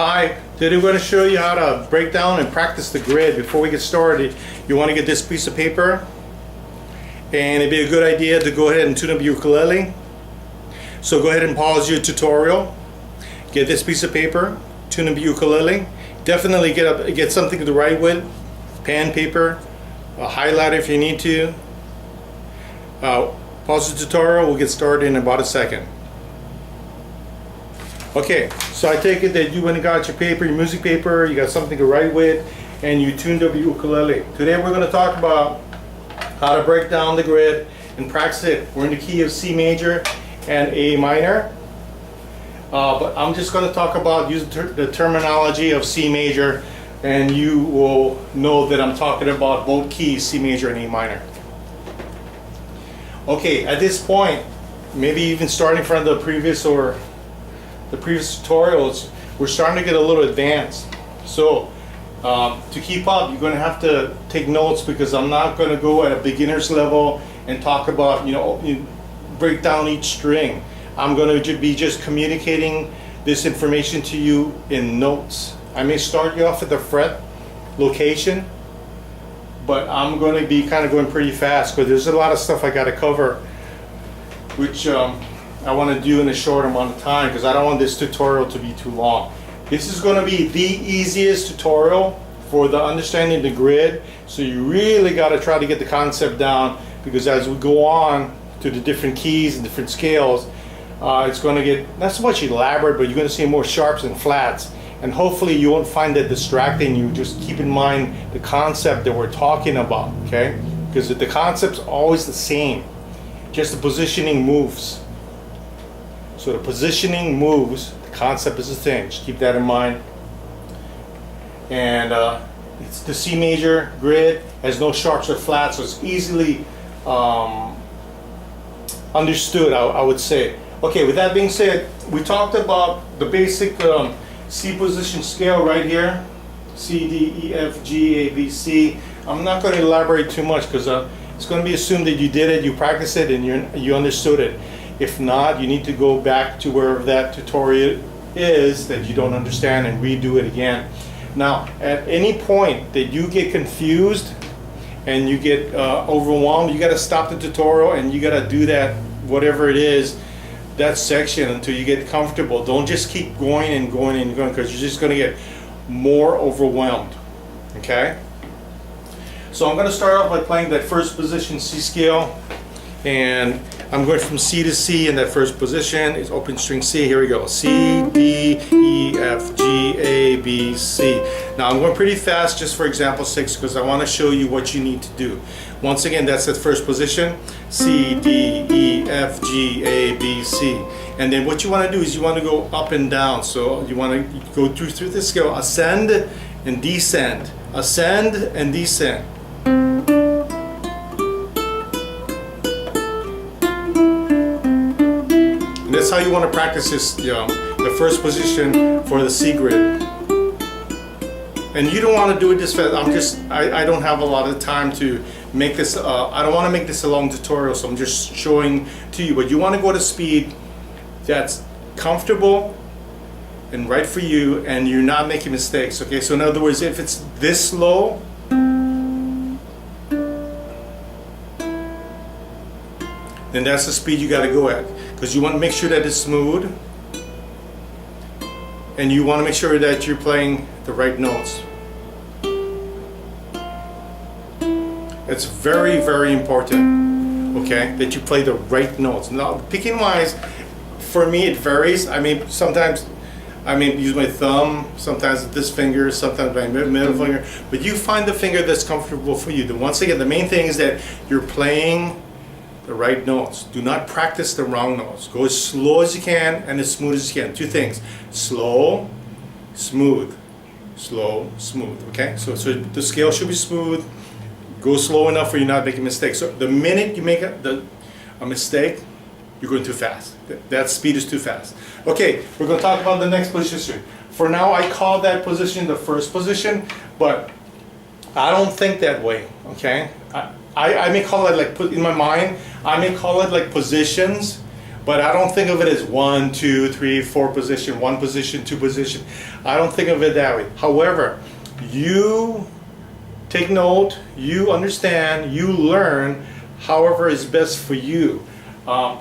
Hi, today we're going to show you how to break down and practice the grid. Before we get started, you want to get this piece of paper, and it'd be a good idea to go ahead and tune up your ukulele. So go ahead and pause your tutorial, get this piece of paper, tune up your ukulele. Definitely get something to write with, pen, paper, a highlighter if you need to. Pause the tutorial, we'll get started in about a second. Okay, so I take it that you went and got your paper, your music paper, you got something to write with, and you tuned up your ukulele. Today we're going to talk about how to break down the grid and practice it. We're in the key of C major and A minor, but I'm just going to talk about, use the terminology of C major, and you will know that I'm talking about both keys, C major and A minor. Okay, at this point, maybe even starting from the previous tutorials, we're starting to get a little advanced. So to keep up, you're going to have to take notes, because I'm not going to go at a beginner's level and talk about, you break down each string. I'm going to be just communicating this information to you in notes. I may start you off at the fret location, but I'm going to be kind of going pretty fast, because there's a lot of stuff I got to cover, which I want to do in a short amount of time, because I don't want this tutorial to be too long. This is going to be the easiest tutorial for the understanding the grid, so you really got to try to get the concept down, because as we go on to the different keys and different scales, it's going to get not so much elaborate, but you're going to see more sharps and flats, and hopefully you won't find that distracting you. Just keep in mind the concept that we're talking about, okay? Because the concept's always the same, just the positioning moves. So the positioning moves, the concept is the same. Just keep that in mind. And it's the C major grid, has no sharps or flats, so it's easily understood, I would say. Okay, with that being said, we talked about the basic C position scale right here. C, D, E, F, G, A, B, C. I'm not going to elaborate too much, because it's going to be assumed that you did it, you practiced it, and you understood it. If not, you need to go back to wherever that tutorial is that you don't understand and redo it again. Now, at any point that you get confused and you get overwhelmed, you got to stop the tutorial and you got to do that, whatever it is, that section, until you get comfortable. Don't just keep going and going and going, because you're just going to get more overwhelmed. Okay? So I'm going to start off by playing that first position C scale, and I'm going from C to C in that first position. It's open string C. Here we go. C, D, E, F, G, A, B, C. Now I'm going pretty fast just for example 6, because I want to show you what you need to do. Once again, that's that first position. C, D, E, F, G, A, B, C. And then what you want to do is you want to go up and down. So you want to go through the scale, ascend and descend. Ascend and descend. And that's how you want to practice this, the first position for the C grid. And you don't want to do it this fast. I don't have a lot of time to make this, I don't want to make this a long tutorial, so I'm just showing to you. But you want to go to speed that's comfortable and right for you, and you're not making mistakes, okay? So in other words, if it's this slow, then that's the speed you got to go at, because you want to make sure that it's smooth, and you want to make sure that you're playing the right notes. It's very, very important, okay, that you play the right notes. Now, picking wise, for me it varies. I mean, sometimes I may use my thumb, sometimes this finger, sometimes my middle finger, but you find the finger that's comfortable for you. Once again, the main thing is that you're playing the right notes. Do not practice the wrong notes. Go as slow as you can and as smooth as you can. Two things: slow, smooth. Slow, smooth. Okay, so the scale should be smooth. Go slow enough where you're not making mistakes. So the minute you make a mistake, you're going too fast. That speed is too fast. Okay, we're going to talk about the next position. For now, I call that position the first position, but I don't think that way. Okay, I may call it, like, in my mind, I may call it like positions, But I don't think of it as 1, 2, 3, 4 position, 1 position, 2 position. I don't think of it that way. However, you take note, you understand, you learn however is best for you.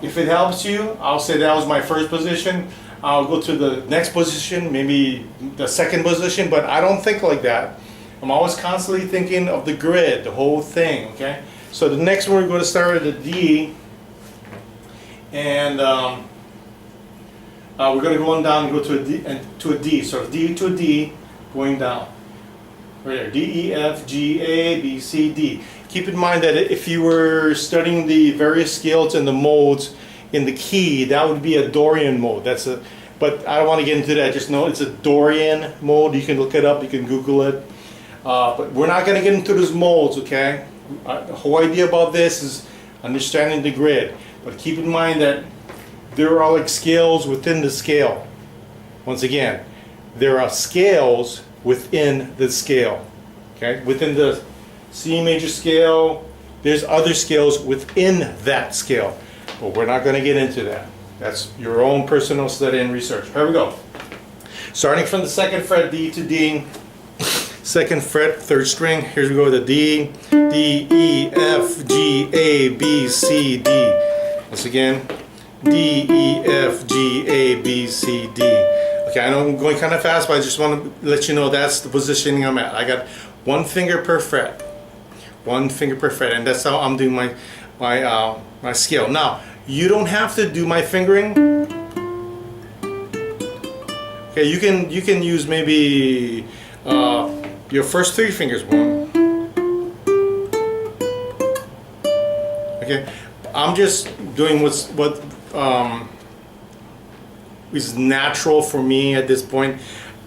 If it helps you, I'll say that was my first position. I'll go to the next position, maybe the second position, but I don't think like that. I'm always constantly thinking of the grid, the whole thing, okay? So the next one we're going to start at a D, and we're going to go on down and go to a D, So D to a D, going down. Right there, D, E, F, G, A, B, C, D. Keep in mind that if you were studying the various scales and the modes in the key, that would be a Dorian mode. But I don't want to get into that. Just know it's a Dorian mode. You can look it up. You can Google it. But we're not going to get into those modes, okay? The whole idea about this is understanding the grid. But keep in mind that there are like scales within the scale. Once again, there are scales within the scale. Okay? Within the C major scale, there's other scales within that scale. But we're not going to get into that. That's your own personal study and research. Here we go. Starting from the second fret, D to D. Second fret, third string. Here we go with the D, D, E, F, G, A, B, C, D. Once again, D, E, F, G, A, B, C, D. Okay, I know I'm going kind of fast, but I just want to let you know that's the positioning I'm at. I got 1 finger per fret. 1 finger per fret, and that's how I'm doing my scale. Now, you don't have to do my fingering. Okay, you can use maybe your first 3 fingers. 1. Okay, I'm just doing what is natural for me at this point.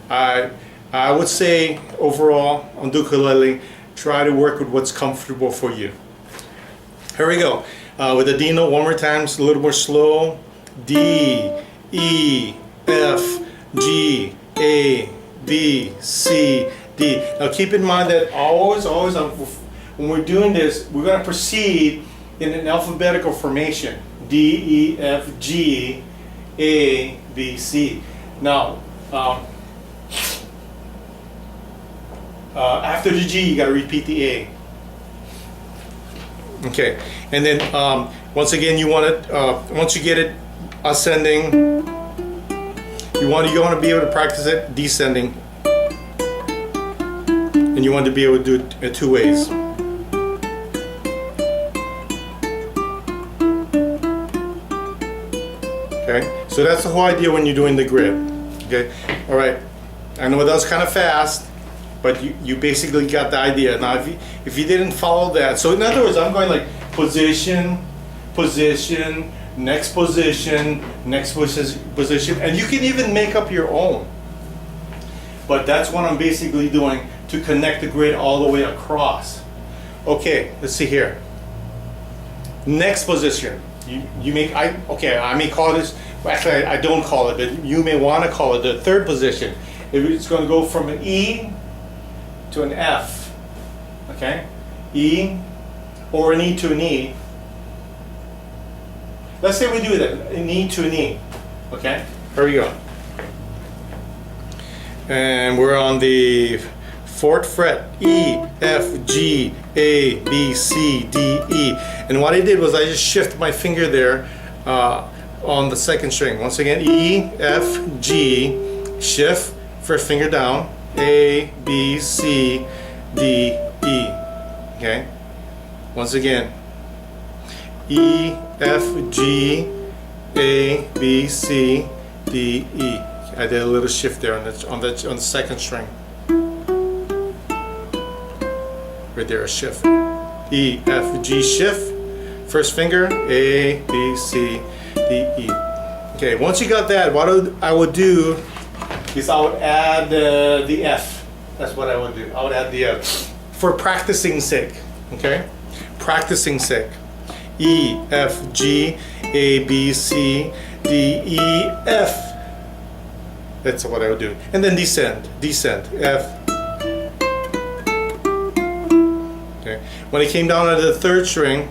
I would say overall on ukulele, try to work with what's comfortable for you. Here we go. With the D note one more time, it's a little more slow. D, E, F, G, A, B, C, D. Now keep in mind that always when we're doing this, we're going to proceed in an alphabetical formation. D, E, F, G, A, B, C. Now, after the G, you got to repeat the A. Okay, and then once again, you want it. Once you get it ascending, you want to be able to practice it descending, and you want to be able to do it 2 ways. Okay, so that's the whole idea when you're doing the grid. Okay, all right. I know that was kind of fast, but you basically got the idea. Now, if you didn't follow that, so in other words, I'm going like position, position, next position, next position, and you can even make up your own. But that's what I'm basically doing to connect the grid all the way across. Okay, let's see here. Next position. You may I may call this, actually I don't call it, but you may want to call it the third position. It's going to go from an E to an F. Okay? E or an E to an E. Let's say we do that, an E to an E. Okay? Here we go. And we're on the 4th fret, E, F, G, A, B, C, D, E. And what I did was I just shift my finger there on the 2nd string. Once again, E, F, G, shift, first finger down, A, B, C, D, E. Okay? Once again, E, F, G, A, B, C, D, E. I did a little shift there on the 2nd string. Right there, a shift. E, F, G, shift. First finger, A, B, C, D, E. Okay, once you got that, what I would do is I would add the F. That's what I would do. I would add the F for practicing sake. Okay, practicing sake. E, F, G, A, B, C, D, E, F. That's what I would do. And then descend, F. Okay. When it came down to the 3rd string,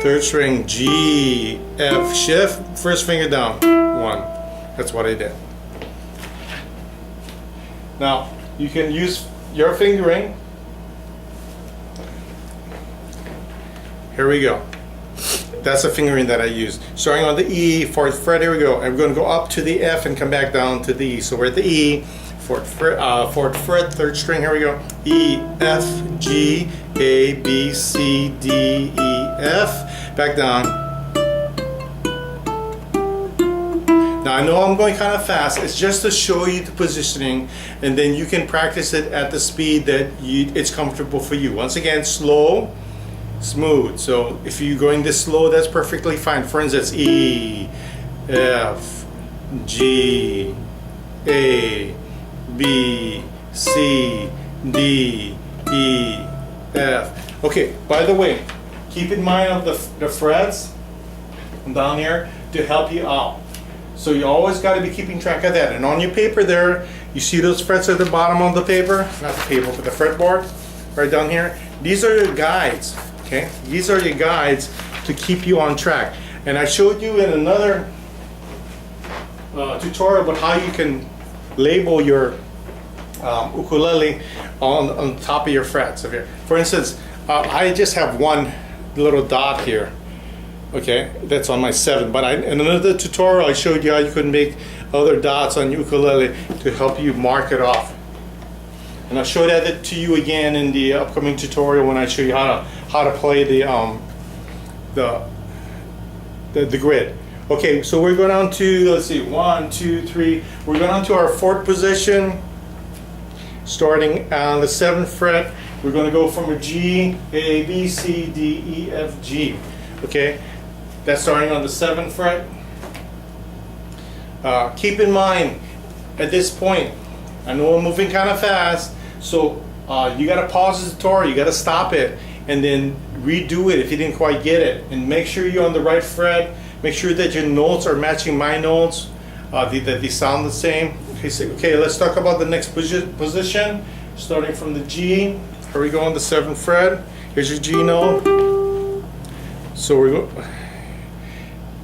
third string, G, F, shift, first finger down, 1. That's what I did. Now, you can use your fingering. Here we go. That's the fingering that I use. Starting on the E, 4th fret, here we go. I'm going to go up to the F and come back down to the E. So we're at the E, 4th fret, 3rd string, here we go. E, F, G, A, B, C, D, E, F. Back down. Now I know I'm going kind of fast. It's just to show you the positioning, and then you can practice it at the speed that it's comfortable for you. Once again, slow, smooth. So if you're going this slow, that's perfectly fine. For instance, E, F, G, A, B, C, D, E, F. Okay, by the way, keep in mind of the frets down here to help you out. So you always got to be keeping track of that. And on your paper there, you see those frets at the bottom of the paper? Not the paper, but the fretboard right down here. These are your guides. Okay, these are your guides to keep you on track. And I showed you in another tutorial about how you can label your ukulele on top of your frets. For instance, I just have one little dot here. Okay, that's on my 7. But in another tutorial, I showed you how you could make other dots on your ukulele to help you mark it off. And I'll show that to you again in the upcoming tutorial when I show you how to play the grid. Okay, so we're going on to, let's see, 1, 2, 3. We're going on to our 4th position, starting on the 7th fret. We're going to go from a G, A, B, C, D, E, F, G. Okay, that's starting on the 7th fret. Keep in mind, at this point, I know I'm moving kind of fast, so you got to pause the tutorial, you got to stop it, and then redo it if you didn't quite get it. And make sure you're on the right fret. Make sure that your notes are matching my notes, that they sound the same. Okay, let's talk about the next position, starting from the G. Here we go on the 7th fret. Here's your G note. So we go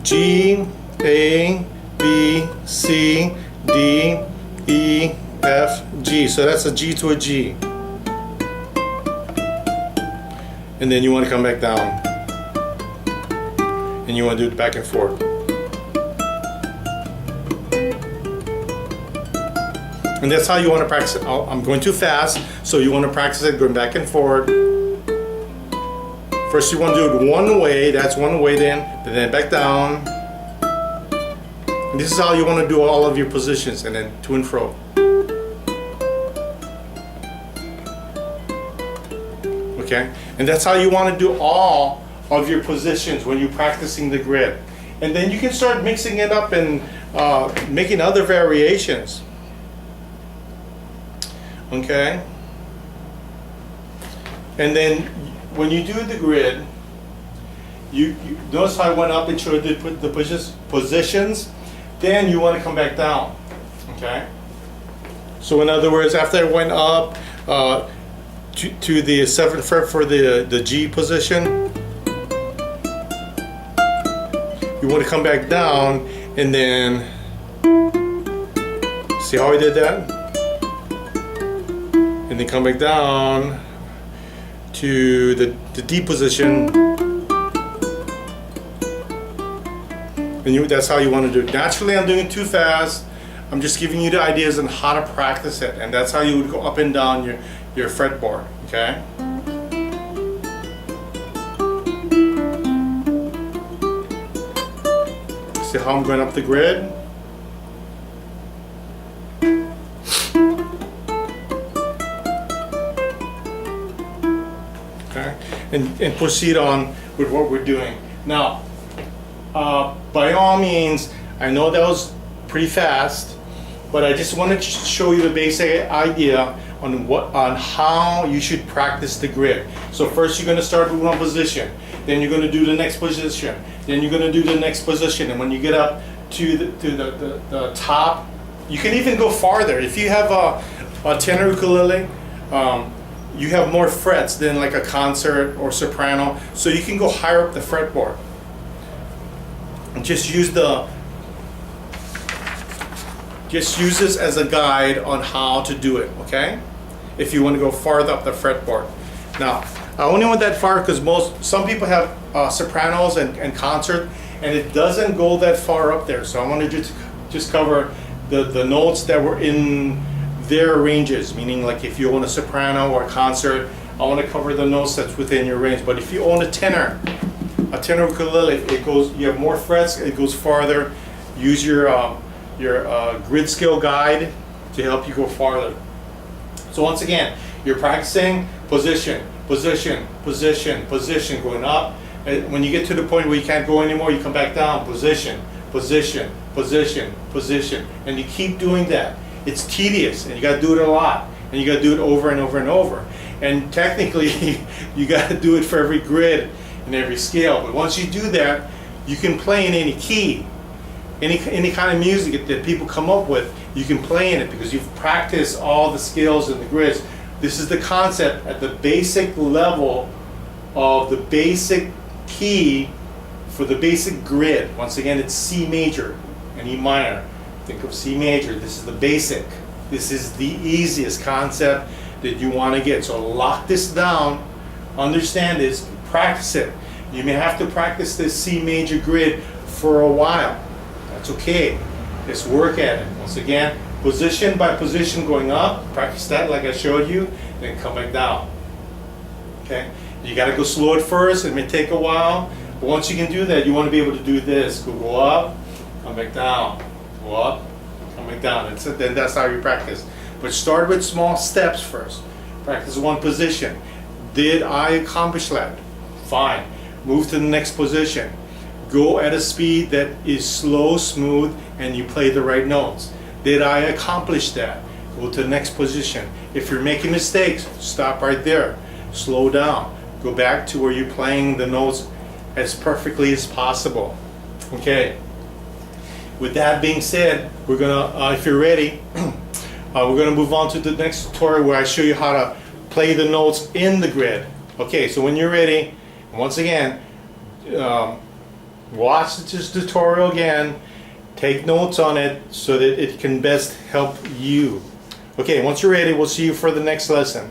G, A, B, C, D, E, F, G. So that's a G to a G. And then you want to come back down. And you want to do it back and forth. And that's how you want to practice it. I'm going too fast, so you want to practice it going back and forth. First you want to do it one way, that's one way then back down. And this is how you want to do all of your positions, and then to and fro. Okay? And that's how you want to do all of your positions when you're practicing the grid. And then you can start mixing it up and making other variations. Okay? And then when you do the grid, you notice how I went up and showed the positions. Then you want to come back down. Okay? So in other words, after I went up to the 7th fret for the G position, you want to come back down and then see how I did that? And then come back down to the D position. And that's how you want to do it. Naturally, I'm doing it too fast. I'm just giving you the ideas on how to practice it. And that's how you would go up and down your fretboard. Okay? See how I'm going up the grid? Okay? And proceed on with what we're doing. Now, by all means, I know that was pretty fast, but I just wanted to show you the basic idea on how you should practice the grid. So first you're going to start with one position, then you're going to do the next position, then you're going to do the next position, and when you get up to the top, you can even go farther. If you have a tenor ukulele, you have more frets than like a concert or soprano, so you can go higher up the fretboard. And just use this as a guide on how to do it, okay? If you want to go farther up the fretboard. Now, I only went that far because some people have sopranos and concert, and it doesn't go that far up there. So I want to just cover the notes that were in their ranges, meaning like if you own a soprano or a concert, I want to cover the notes that's within your range. But if you own a tenor ukulele, you have more frets, it goes farther. Use your grid scale guide to help you go farther. So once again, you're practicing position, position, position, position, going up. And when you get to the point where you can't go anymore, you come back down, position, position, position, position, and you keep doing that. It's tedious, and you got to do it a lot, and you got to do it over and over and over. And technically, you got to do it for every grid and every scale. But once you do that, you can play in any key, any kind of music that people come up with. You can play in it because you've practiced all the scales and the grids. This is the concept at the basic level of the basic key for the basic grid. Once again, it's C major and E minor. Think of C major. This is the basic. This is the easiest concept that you want to get. So lock this down, understand this, practice it. You may have to practice this C major grid for a while. That's okay. Just work at it. Once again, position by position going up. Practice that like I showed you, then come back down. Okay? You got to go slow at first. It may take a while. But once you can do that, you want to be able to do this. Go up, come back down. Go up, come back down. Then that's how you practice. But start with small steps first. Practice one position. Did I accomplish that? Fine. Move to the next position. Go at a speed that is slow, smooth, and you play the right notes. Did I accomplish that? Go to the next position. If you're making mistakes, stop right there. Slow down. Go back to where you're playing the notes as perfectly as possible. Okay. With that being said, we're gonna, if you're ready, we're gonna move on to the next tutorial where I show you how to play the notes in the grid. Okay, so when you're ready, once again, watch this tutorial again, take notes on it so that it can best help you. Okay, once you're ready, we'll see you for the next lesson.